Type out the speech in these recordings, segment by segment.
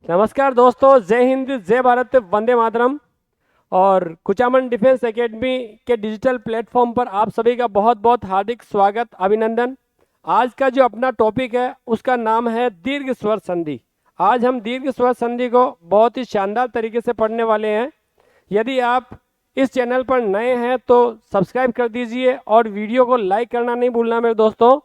नमस्कार दोस्तों, जय हिंद, जय भारत, वंदे मातरम। और कुचामन डिफेंस एकेडमी के डिजिटल प्लेटफॉर्म पर आप सभी का बहुत बहुत हार्दिक स्वागत, अभिनंदन। आज का जो अपना टॉपिक है उसका नाम है दीर्घ स्वर संधि। आज हम दीर्घ स्वर संधि को बहुत ही शानदार तरीके से पढ़ने वाले हैं। यदि आप इस चैनल पर नए हैं तो सब्सक्राइब कर दीजिए और वीडियो को लाइक करना नहीं भूलना मेरे दोस्तों।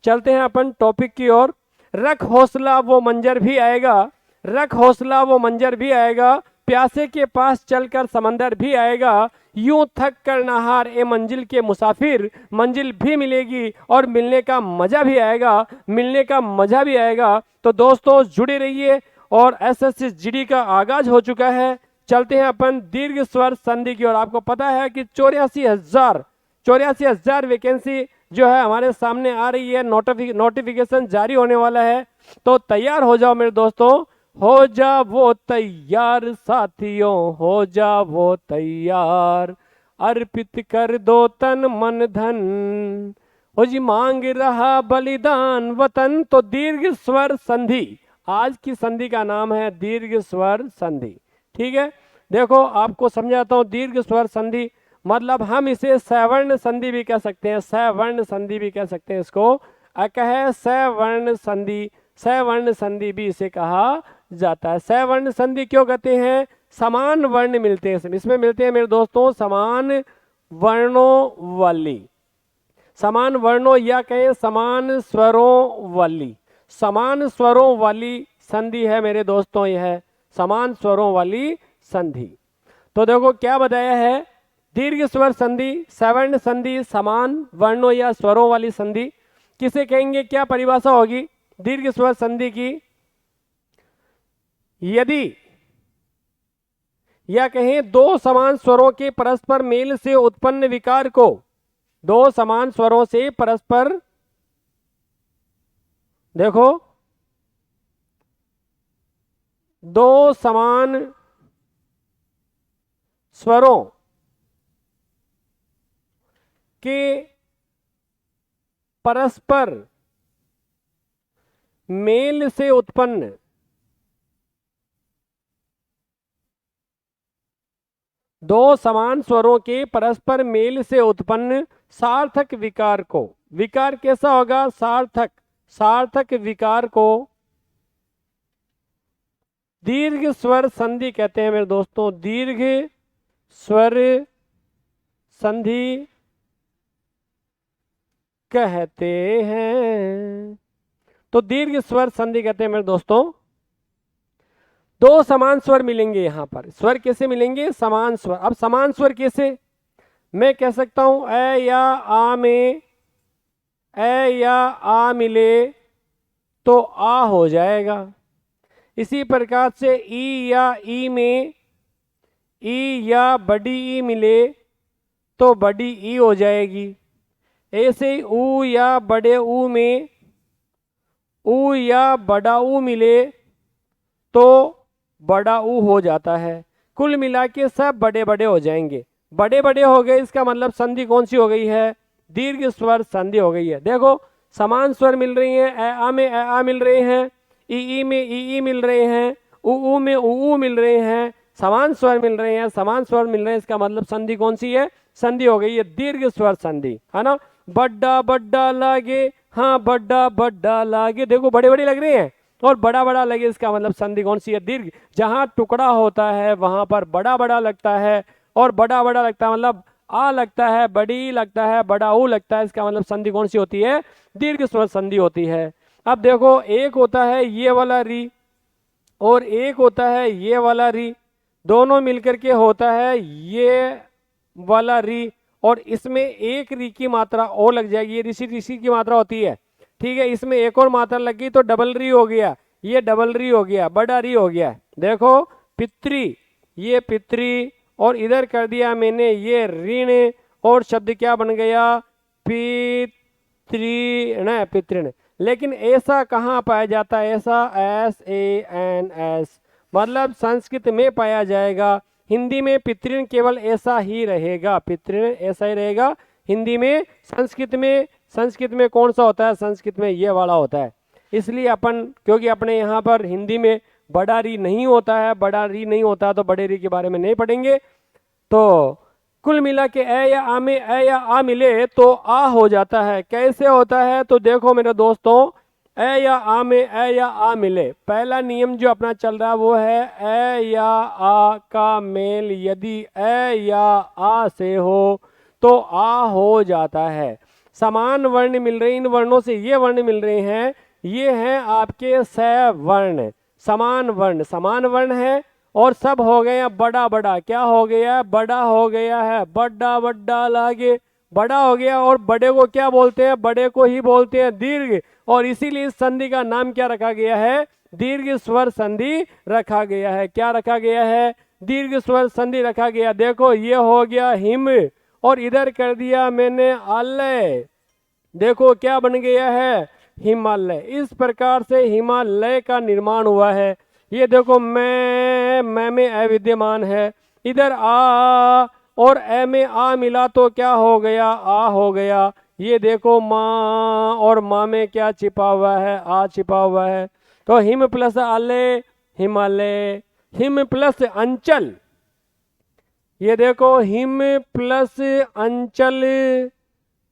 चलते हैं अपन टॉपिक की ओर। रख हौसला वो मंजर भी आएगा, रख हौसला वो मंजर भी आएगा, प्यासे के पास चलकर समंदर भी आएगा। यूं थक कर ना हार ए मंजिल के मुसाफिर, मंजिल भी मिलेगी और मिलने का मजा भी आएगा, मिलने का मजा भी आएगा। तो दोस्तों जुड़े रहिए। और एसएससी जीडी का आगाज हो चुका है। चलते हैं अपन दीर्घ स्वर संधि की ओर। आपको पता है कि 84,000 वैकेंसी जो है हमारे सामने आ रही है, नोटिफिकेशन जारी होने वाला है। तो तैयार हो जाओ मेरे दोस्तों, हो जा वो तैयार साथियों, हो जा वो तैयार। अर्पित कर दो तन मन धन, हो जी मांग रहा बलिदान वतन। तो दीर्घ स्वर संधि, आज की संधि का नाम है दीर्घ स्वर संधि। ठीक है, देखो आपको समझाता हूं। दीर्घ स्वर संधि मतलब हम इसे सवर्ण संधि भी कह सकते हैं, सवर्ण संधि भी कह सकते हैं इसको। कहे सवर्ण संधि, सवर्ण संधि भी इसे कहा जाता है। सवर्ण संधि क्यों कहते हैं? समान वर्ण मिलते हैं इसमें मिलते हैं मेरे दोस्तों, समान वर्णों वाली, समान वर्णों या कहें समान स्वरों वाली, समान स्वरों वाली संधि है मेरे दोस्तों। यह है समान स्वरों वाली संधि। तो देखो क्या बताया है, दीर्घ स्वर संधि, सवर्ण संधि, समान वर्णों या स्वरों वाली संधि किसे कहेंगे? क्या परिभाषा होगी दीर्घ स्वर संधि की? यदि या कहें दो समान स्वरों के परस्पर मेल से उत्पन्न विकार को, दो समान स्वरों से परस्पर, देखो दो समान स्वरों के परस्पर मेल से उत्पन्न, दो समान स्वरों के परस्पर मेल से उत्पन्न सार्थक विकार को, विकार कैसा होगा? सार्थक, सार्थक विकार को दीर्घ स्वर संधि कहते हैं मेरे दोस्तों। दीर्घ स्वर संधि कहते हैं। तो दीर्घ स्वर संधि कहते हैं मेरे दोस्तों। दो समान स्वर मिलेंगे यहां पर। स्वर कैसे मिलेंगे? समान स्वर। अब समान स्वर कैसे? मैं कह सकता हूं ए या आ में, ए या आ मिले तो आ हो जाएगा। इसी प्रकार से ई या ई में, ई या बड़ी ई मिले तो बड़ी ई हो जाएगी। ऐसे ही ऊ या बड़े ऊ में, ऊ या बड़ा ऊ मिले तो बड़ा ऊ हो जाता है। कुल मिला के सब बड़े बड़े हो जाएंगे। बड़े बड़े हो गए, इसका मतलब संधि कौन सी हो गई है? दीर्घ स्वर संधि हो गई है। देखो समान स्वर मिल रही हैं, ए आ में ए आ मिल रहे हैं, ई में ई मिल रहे हैं, ऊ में ऊ मिल रहे हैं, समान स्वर मिल रहे हैं, समान स्वर मिल रहे हैं। इसका मतलब संधि कौन सी है? संधि हो गई है दीर्घ स्वर संधि, है ना। बड्डा बड्डा लागे, हाँ बड्डा बड्डा लागे, देखो बड़े बड़े लग रहे हैं और बड़ा बड़ा लगे, इसका मतलब संधि कौन सी है? दीर्घ। जहां टुकड़ा होता है वहां पर बड़ा बड़ा लगता है, और बड़ा बड़ा लगता है मतलब आ लगता है, बड़ी लगता है, बड़ा ऊ लगता है। इसका मतलब संधि कौन सी होती है? दीर्घ स्वर संधि होती है। अब देखो एक होता है ये वाला री और एक होता है ये वाला री, दोनों मिलकर के होता है ये वाला री, और इसमें एक री की मात्रा और लग जाएगी। ये ऋषि ऋषि की मात्रा होती है, ठीक है। इसमें एक और मात्रा लगी तो डबल री हो गया, ये डबल री हो गया, बड़ा री हो गया। देखो पितरी, ये पितरी, और इधर कर दिया मैंने ये ऋण, और शब्द क्या बन गया? पितृण, पितृण। लेकिन ऐसा कहाँ पाया जाता है? ऐसा SANS, मतलब संस्कृत में पाया जाएगा। हिंदी में पितृण केवल ऐसा ही रहेगा, पितृण ऐसा ही रहेगा हिंदी में। संस्कृत में कौन सा होता है? संस्कृत में ये वाला होता है। इसलिए अपन, क्योंकि अपने यहाँ पर हिंदी में बड़ा री नहीं होता है, बड़ा री नहीं होता है तो बड़े री के बारे में नहीं पढ़ेंगे। तो कुल मिला के ए या आ में ए या आ मिले तो आ हो जाता है। कैसे होता है? तो देखो मेरे दोस्तों, ए या आ में ए या आ मिले, पहला नियम जो अपना चल रहा है वो है ए या आ का मेल यदि ए या आ से हो तो आ हो जाता है। समान वर्ण मिल रहे, इन वर्णों से ये वर्ण मिल रहे हैं, ये हैं आपके सवर्ण। समान वर्ण है और सब हो गया बड़ा बड़ा। क्या हो गया? बड़ा हो गया है। बड़ा बड़ा लागे, बड़ा हो गया। और बड़े को क्या बोलते हैं? बड़े को ही बोलते हैं दीर्घ। और इसीलिए इस संधि का नाम क्या रखा गया है? दीर्घ स्वर संधि रखा गया है। क्या रखा गया है? दीर्घ स्वर संधि रखा गया। देखो ये हो गया हिम और इधर कर दिया मैंने आलय। देखो क्या बन गया है? हिमालय। इस प्रकार से हिमालय का निर्माण हुआ है। ये देखो मैं में ए विद्यमान है, इधर आ और ए में आ मिला तो क्या हो गया? आ हो गया। ये देखो माँ और माँ में क्या छिपा हुआ है? आ छिपा हुआ है। तो हिम प्लस आले हिमालय, हिम प्लस अंचल। ये देखो हिम प्लस अंचल।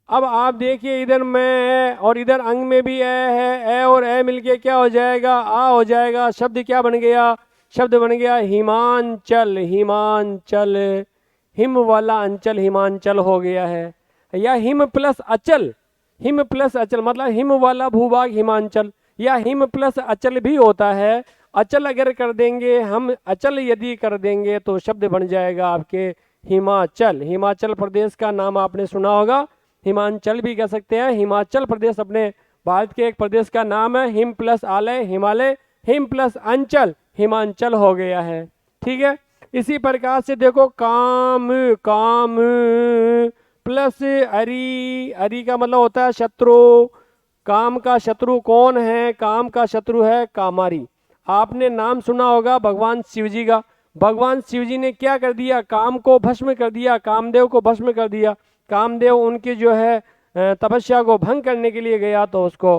अब आप देखिए इधर मैं है और इधर अंग में भी ए है, ए और ए मिलके क्या हो जाएगा? आ हो जाएगा। शब्द क्या बन गया? शब्द बन गया हिमांचल। हिमांचल, हिम वाला अंचल हिमांचल हो गया है। या हिम प्लस अचल, हिम प्लस अचल मतलब हिम वाला भूभाग हिमांचल, या हिम प्लस अचल भी होता है। अचल अगर कर देंगे हम, अचल यदि कर देंगे तो शब्द बन जाएगा आपके हिमाचल। हिमाचल प्रदेश का नाम आपने सुना होगा, हिमांचल भी कह सकते हैं। हिमाचल प्रदेश अपने भारत के एक प्रदेश का नाम है। हिम प्लस आलय हिमालय, हिम प्लस अंचल हिमांचल हो गया है। ठीक है। इसी प्रकार से देखो काम, काम प्लस अरी, अरी का मतलब होता है शत्रु। काम का शत्रु कौन है? काम का शत्रु है कामारी। आपने नाम सुना होगा भगवान शिव जी का। भगवान शिव जी ने क्या कर दिया? काम को भस्म कर दिया, कामदेव को भस्म कर दिया। कामदेव उनकी जो है तपस्या को भंग करने के लिए गया तो उसको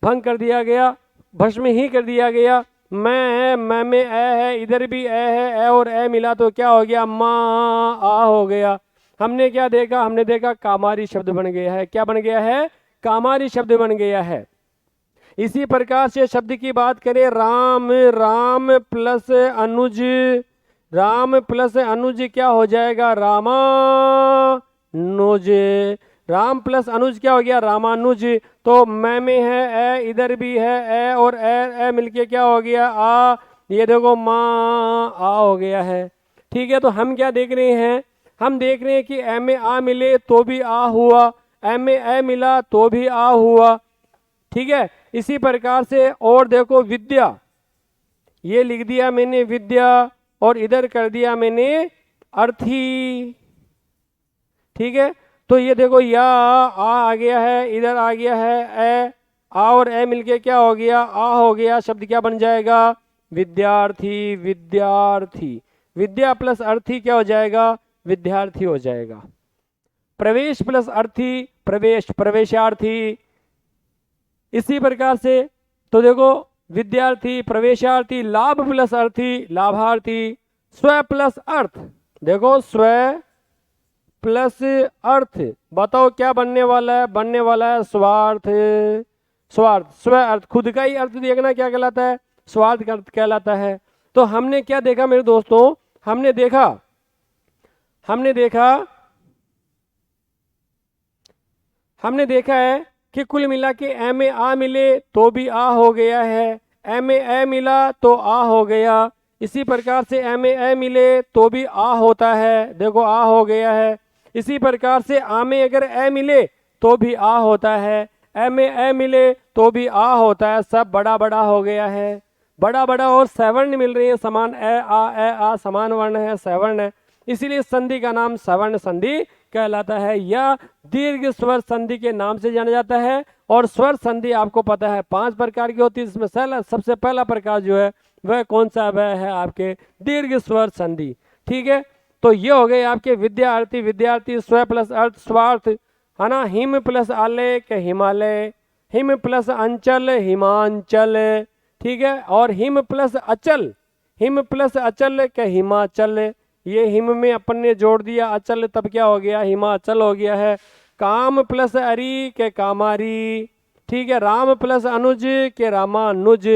भंग कर दिया गया, भस्म ही कर दिया गया। मैं है, मैं में ए है, इधर भी ए है, ए और ए मिला तो क्या हो गया? माँ आ हो गया। हमने क्या देखा? हमने देखा कामारी शब्द बन गया है। क्या बन गया है? कामारी शब्द बन गया है। इसी प्रकार से शब्द की बात करें, राम, राम प्लस अनुज, राम प्लस अनुज क्या हो जाएगा? रामानुज। राम प्लस अनुज क्या हो गया? रामानुज। तो मैं में है ए, इधर भी है ए और ए मिलके क्या हो गया? आ। ये देखो माँ आ हो गया है। ठीक है। तो हम क्या देख रहे हैं? हम देख रहे हैं कि ए में आ मिले तो भी आ हुआ, ए में ए मिला तो भी आ हुआ। ठीक है। इसी प्रकार से और देखो विद्या, ये लिख दिया मैंने विद्या और इधर कर दिया मैंने अर्थी। ठीक है। तो ये देखो या आ गया है, इधर आ गया है ए, आ और ए मिलके क्या हो गया? आ हो गया। शब्द क्या बन जाएगा? विद्यार्थी। विद्यार्थी, विद्या प्लस अर्थी क्या हो जाएगा? विद्यार्थी हो जाएगा। प्रवेश प्लस अर्थी प्रवेश, प्रवेशार्थी। इसी प्रकार से तो देखो विद्यार्थी, प्रवेशार्थी, लाभ प्लस अर्थी लाभार्थी, स्व प्लस अर्थ। देखो स्व प्लस अर्थ, बताओ क्या बनने वाला है? बनने वाला है स्वार्थ। स्वार्थ, स्व अर्थ, खुद का ही अर्थ देखना क्या कहलाता है? स्वार्थ का अर्थ कहलाता है। तो हमने क्या देखा मेरे दोस्तों? हमने देखा है कि कुल मिला के ए में आ मिले तो भी आ हो गया है, ए में ए मिला तो आ हो गया। इसी प्रकार से ए में ए मिले तो भी आ होता है। देखो आ हो गया है। इसी प्रकार से आ में अगर ए मिले तो भी आ होता है, ए में ए मिले तो भी आ होता है। सब बड़ा बड़ा हो गया है, बड़ा बड़ा। और सवर्ण मिल रही है समान, ए आ समान वर्ण है, सवर्ण है। इसीलिए संधि का नाम सवर्ण संधि कहलाता है या दीर्घ स्वर संधि के नाम से जाना जाता है। और स्वर संधि आपको पता है 5 प्रकार की होती है। इसमें सबसे पहला प्रकार जो है वह कौन सा? वह है आपके दीर्घ स्वर संधि। ठीक है। तो ये हो गए आपके विद्यार्थी, विद्यार्थी, स्व प्लस अर्थ स्वार्थ, है ना। हिम प्लस आलय के हिमालय, हिम प्लस अंचल हिमांचल, ठीक है। और हिम प्लस अचल, हिम प्लस अचल के हिमाचल, ये हिम में अपन ने जोड़ दिया अचल, तब क्या हो गया, हिमाचल हो गया है। काम प्लस अरी के कामारी, ठीक है। राम प्लस अनुज के रामानुज,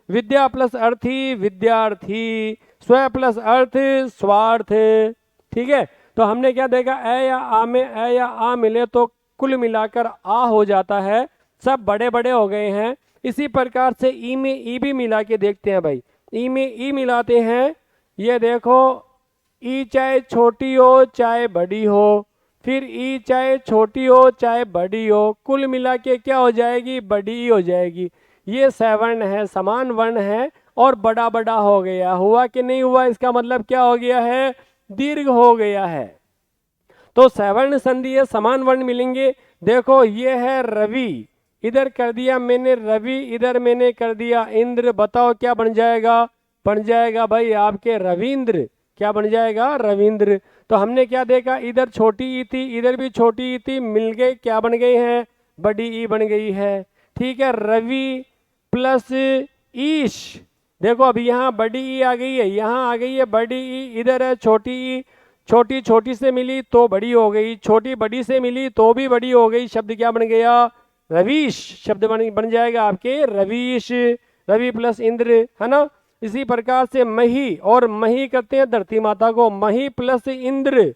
विद्या प्लस अर्थी विद्यार्थी, स्व प्लस अर्थ स्वार्थ, ठीक है। तो हमने क्या देखा, ए या आ में ए या आ मिले तो कुल मिलाकर आ हो जाता है, सब बड़े बड़े हो गए हैं। इसी प्रकार से ई में ई भी मिला के देखते हैं भाई, ई में ई मिलाते हैं, ये देखो ई चाहे छोटी हो चाहे बड़ी हो, फिर ई चाहे छोटी हो चाहे बड़ी हो, कुल मिला के क्या हो जाएगी, बड़ी ई हो जाएगी। ये सवर्ण है, समान वर्ण है और बड़ा बड़ा हो गया, हुआ कि नहीं हुआ, इसका मतलब क्या हो गया है, दीर्घ हो गया है। तो सवर्ण संधि है, समान वर्ण मिलेंगे। देखो ये है रवि, इधर कर दिया मैंने रवि, इधर मैंने कर दिया इंद्र, बताओ क्या बन जाएगा, बन जाएगा भाई आपके रविंद्र, क्या बन जाएगा, रविंद्र। तो हमने क्या देखा, इधर छोटी ई थी, इधर भी छोटी ई थी, मिल गए क्या बन गई है, बड़ी ई बन गई है, ठीक है। रवि प्लस ईश, देखो अब यहाँ बड़ी ई आ गई है, यहाँ आ गई है बड़ी ई, इधर है छोटी ई, छोटी छोटी से मिली तो बड़ी हो गई, छोटी बड़ी से मिली तो भी बड़ी हो गई, शब्द क्या बन गया, रवीश, शब्द बन जाएगा आपके रवीश, रवि प्लस इंद्र, है ना। इसी प्रकार से मही, और मही करते हैं धरती माता को, मही प्लस इंद्र,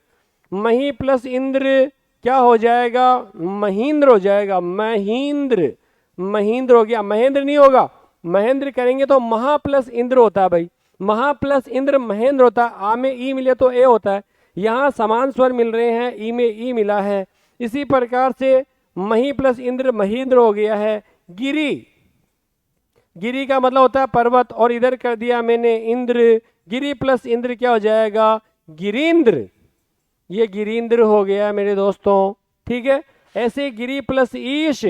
मही प्लस इंद्र क्या हो जाएगा, महींद्र हो जाएगा, महींद्र, महींद्र हो गया, महेंद्र नहीं होगा, महेंद्र करेंगे तो महा प्लस इंद्र होता है भाई, महा प्लस इंद्र महेंद्र होता है। आ में ई मिले तो ए होता है, यहाँ समान स्वर मिल रहे हैं, ई में ई मिला है। इसी प्रकार से मही प्लस इंद्र महींद्र हो गया है। गिरी, गिरी का मतलब होता है पर्वत, और इधर कर दिया मैंने इंद्र, गिरी प्लस इंद्र क्या हो जाएगा, गिरींद्र, ये गिरींद्र हो गया मेरे दोस्तों, ठीक है। ऐसे गिरी प्लस ईश,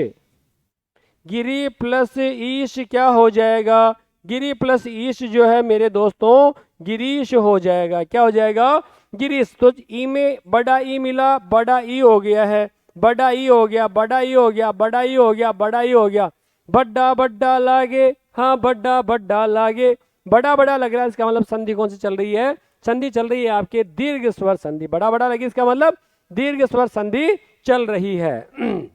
गिरी प्लस ईश क्या हो जाएगा, गिरी प्लस ईश जो है मेरे दोस्तों गिरीश हो जाएगा, क्या हो जाएगा, गिरीश। तो ई में बड़ा ई मिला, बड़ा ई हो गया है, बड़ा ई हो गया, बड़ा ई हो गया, बड़ा ई हो गया, बड़ा ई हो गया, बड्डा बड्डा लागे, हाँ बड्डा बड्डा लागे, बड़ा बड़ा लग रहा है, इसका मतलब संधि कौन सी चल रही है, संधि चल रही है आपके दीर्घ स्वर संधि, बड़ा बड़ा लगे इसका मतलब दीर्घ स्वर संधि चल रही है।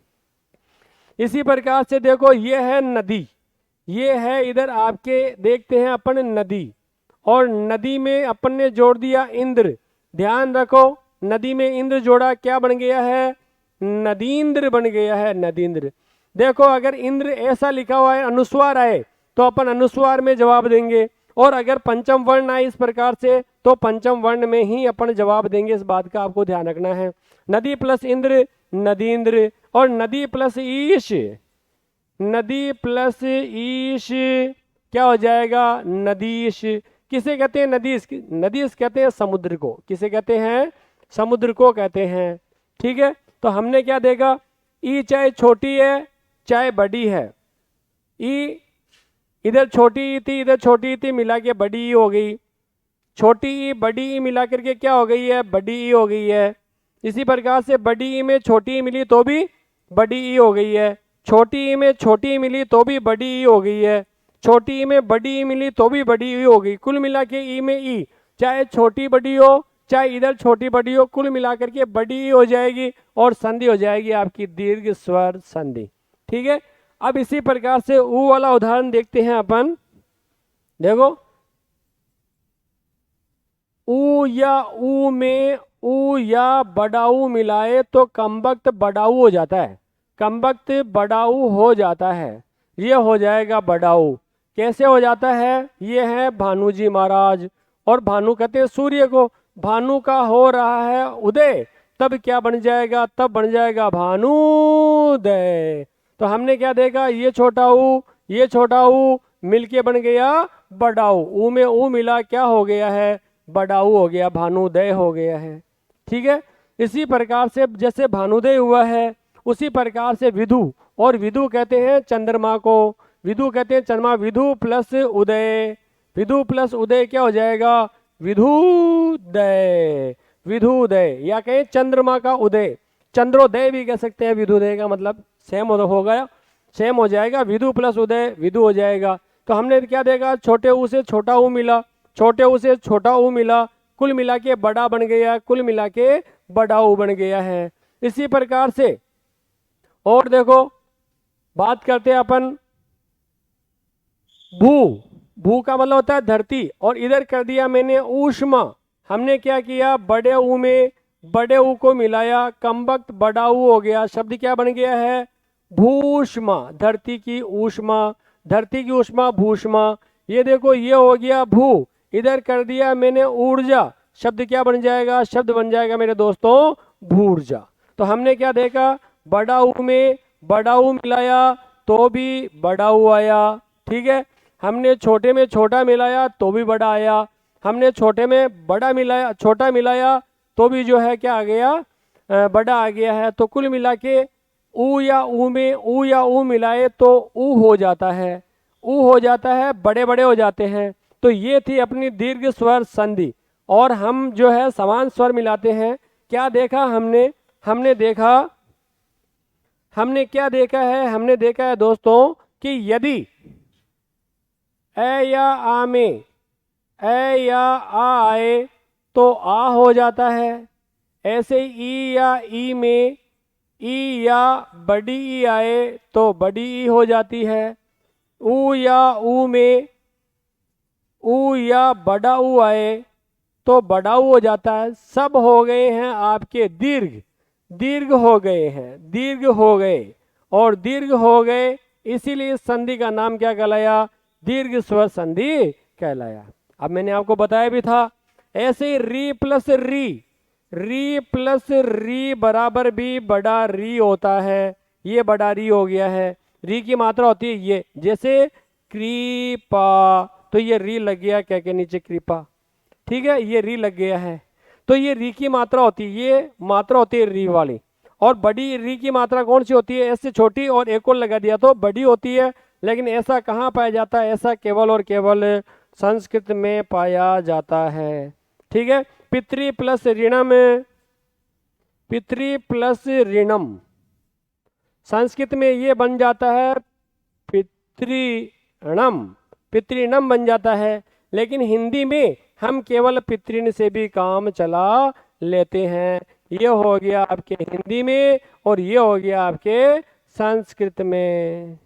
इसी प्रकार से देखो ये है नदी, ये है इधर आपके देखते हैं अपन नदी, और नदी में अपन ने जोड़ दिया इंद्र, ध्यान रखो नदी में इंद्र जोड़ा क्या बन गया है, नदींद्र बन गया है, नदींद्र। देखो अगर इंद्र ऐसा लिखा हुआ है अनुस्वार आए तो अपन अनुस्वार में जवाब देंगे, और अगर पंचम वर्ण आए इस प्रकार से तो पंचम वर्ण में ही अपन जवाब देंगे, इस बात का आपको ध्यान रखना है। नदी प्लस इंद्र नदींद्र, और नदी प्लस ईश, नदी प्लस ईश क्या हो जाएगा, नदीश। किसे कहते हैं नदीश, नदीश कहते हैं समुद्र को, किसे कहते हैं, समुद्र को कहते हैं, ठीक है। तो हमने क्या देखा, ई चाहे छोटी है चाहे बड़ी है, ई इधर छोटी ई थी इधर छोटी ई थी, मिला के बड़ी ई हो गई, छोटी ई बड़ी ई मिला करके क्या हो गई है, बड़ी ई हो गई है। इसी प्रकार से बड़ी ई में छोटी ई मिली तो भी बड़ी ई हो गई है, छोटी ई में छोटी ई मिली तो भी बड़ी ई हो गई है, छोटी ई में बड़ी ई मिली तो भी बड़ी ई हो गई। कुल मिला के ई में ई चाहे छोटी बड़ी हो चाहे इधर छोटी बड़ी हो, कुल मिला करके बड़ी ई हो जाएगी, और संधि हो जाएगी आपकी दीर्घ स्वर संधि, ठीक है। अब इसी प्रकार से ऊ वाला उदाहरण देखते हैं अपन, देखो ऊ या ऊ में ऊ या बड़ाऊ मिलाए तो कमबख्त बड़ाऊ हो जाता है, कमबख्त बड़ाऊ हो जाता है, ये हो जाएगा बड़ाऊ। कैसे हो जाता है, ये है भानु जी महाराज, और भानु कहते हैं सूर्य को, भानु का हो रहा है उदय, तब क्या बन जाएगा, तब बन जाएगा भानुदय। तो हमने क्या देखा, ये छोटा ऊ ये छोटा ऊ मिलके बन गया बड़ाऊ, ऊ में ऊ मिला क्या हो गया है, बड़ाऊ हो गया, भानुदय हो गया है, ठीक है। इसी प्रकार से जैसे भानुदय हुआ है उसी प्रकार से विधु, और विधु कहते हैं चंद्रमा को, विधु कहते हैं चंद्रमा, विधु प्लस उदय, विधु प्लस उदय क्या हो जाएगा, विधुदय, विधुदय, या कहें चंद्रमा का उदय, चंद्रोदय भी कह सकते हैं, विधुदय का मतलब सेम हो गया, सेम हो जाएगा, विधु प्लस उदय विधु हो जाएगा। तो हमने क्या देखा, छोटे ऊ से छोटा ऊ मिला, छोटे ऊ से छोटा ऊ मिला, कुल मिला के बड़ा बन गया, कुल मिला के बड़ा ऊ बन गया है। इसी प्रकार से और देखो बात करते हैं अपन भू। भू का मतलब होता है धरती, और इधर कर दिया मैंने ऊष्मा। हमने क्या किया, बड़े ऊ में बड़े ऊ को मिलाया, कम वक्त बड़ा ऊ हो गया, शब्द क्या बन गया है, भूष्मा। धरती की ऊष्मा, धरती की ऊष्मा भूष्मा। ये देखो ये हो गया भू, इधर कर दिया मैंने ऊर्जा, शब्द क्या बन जाएगा, शब्द बन जाएगा मेरे दोस्तों भूर्जा। तो हमने क्या देखा, बड़ा ऊ में बड़ा ऊ मिलाया तो भी बड़ा ऊ आया, ठीक है। हमने छोटे में छोटा मिलाया तो भी बड़ा आया, हमने छोटे में बड़ा मिलाया, छोटा मिलाया तो भी जो है क्या आ गया, बड़ा आ गया है। तो कुल मिला के ऊ या ऊ में ऊ या ऊ मिलाए तो ऊ हो जाता है, ऊ हो जाता है, बड़े बड़े हो जाते हैं। तो ये थी अपनी दीर्घ स्वर संधि। और हम जो है समान स्वर मिलाते हैं। क्या देखा हमने, हमने क्या देखा है, हमने देखा है दोस्तों कि यदि ए या आ में ए या आ आए तो आ हो जाता है। ऐसे ई या ई में ई या बड़ी ई आए तो बड़ी ई हो जाती है। ऊ या ऊ में ऊ या बड़ा ऊ आए तो बड़ा ऊ हो जाता है। सब हो गए हैं आपके दीर्घ, दीर्घ हो गए हैं, दीर्घ हो गए और दीर्घ हो गए, इसीलिए इस संधि का नाम क्या कहलाया, दीर्घ स्वर संधि कहलाया। अब मैंने आपको बताया भी था, ऐसे री प्लस री, री प्लस री बराबर भी बड़ा री होता है। ये बड़ा री हो गया है। री की मात्रा होती है ये, जैसे कृपा, तो ये री लग गया क्या के नीचे कृपा, ठीक है, ये री लग गया है। तो ये री की मात्रा होती है, ये मात्रा होती है री वाली। और बड़ी री की मात्रा कौन सी होती है, ऐसे छोटी और एक और लगा दिया तो बड़ी होती है। लेकिन ऐसा कहाँ पाया जाता है, ऐसा केवल और केवल संस्कृत में पाया जाता है, ठीक है। पितृ प्लस ऋणम, पितृ प्लस ऋणम, संस्कृत में ये बन जाता है पितृणम, पितृणम बन जाता है। लेकिन हिंदी में हम केवल पितृण से भी काम चला लेते हैं। ये हो गया आपके हिंदी में और ये हो गया आपके संस्कृत में।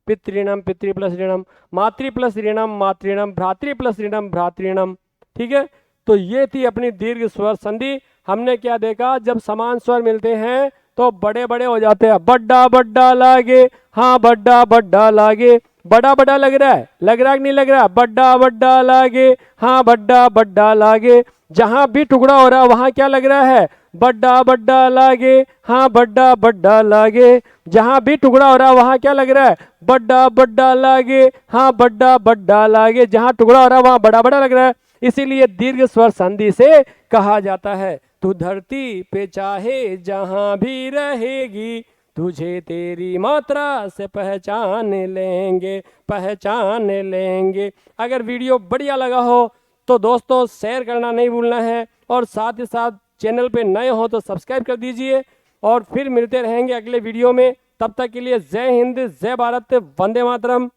पितृणम, पितृ प्लस ऋणम, मातृ प्लस ऋणम मातृणम, भ्रातृ प्लस ऋणम भ्रातृणम, ठीक है। तो ये थी अपनी दीर्घ स्वर संधि। हमने क्या देखा, जब समान स्वर मिलते हैं तो बड़े बड़े हो जाते हैं। बड्डा बड्डा लागे, हाँ बड्डा बड्डा लागे, बड़ा बड़ा लग रहा है, लग रहा है कि नहीं लग रहा, बड्डा बड्डा लागे, हाँ बड्डा बड्डा लागे। जहां भी टुकड़ा हो रहा है वहां क्या लग रहा है, बड्डा बड्डा लागे, हाँ बड्डा बड्डा लागे। जहां भी टुकड़ा हो रहा है वहां क्या लग रहा है, बड्डा बड्डा लागे, हाँ बड्डा बड्डा लागे। जहां टुकड़ा हो रहा है वहां बड़ा बड़ा लग रहा है, इसीलिए दीर्घ स्वर संधि से कहा जाता है। तू धरती पे चाहे जहां भी रहेगी, तुझे तेरी मात्रा से पहचान लेंगे, पहचान लेंगे। अगर वीडियो बढ़िया लगा हो तो दोस्तों शेयर करना नहीं भूलना है, और साथ ही साथ चैनल पे नए हो तो सब्सक्राइब कर दीजिए। और फिर मिलते रहेंगे अगले वीडियो में। तब तक के लिए जय हिंद, जय भारत, वंदे मातरम।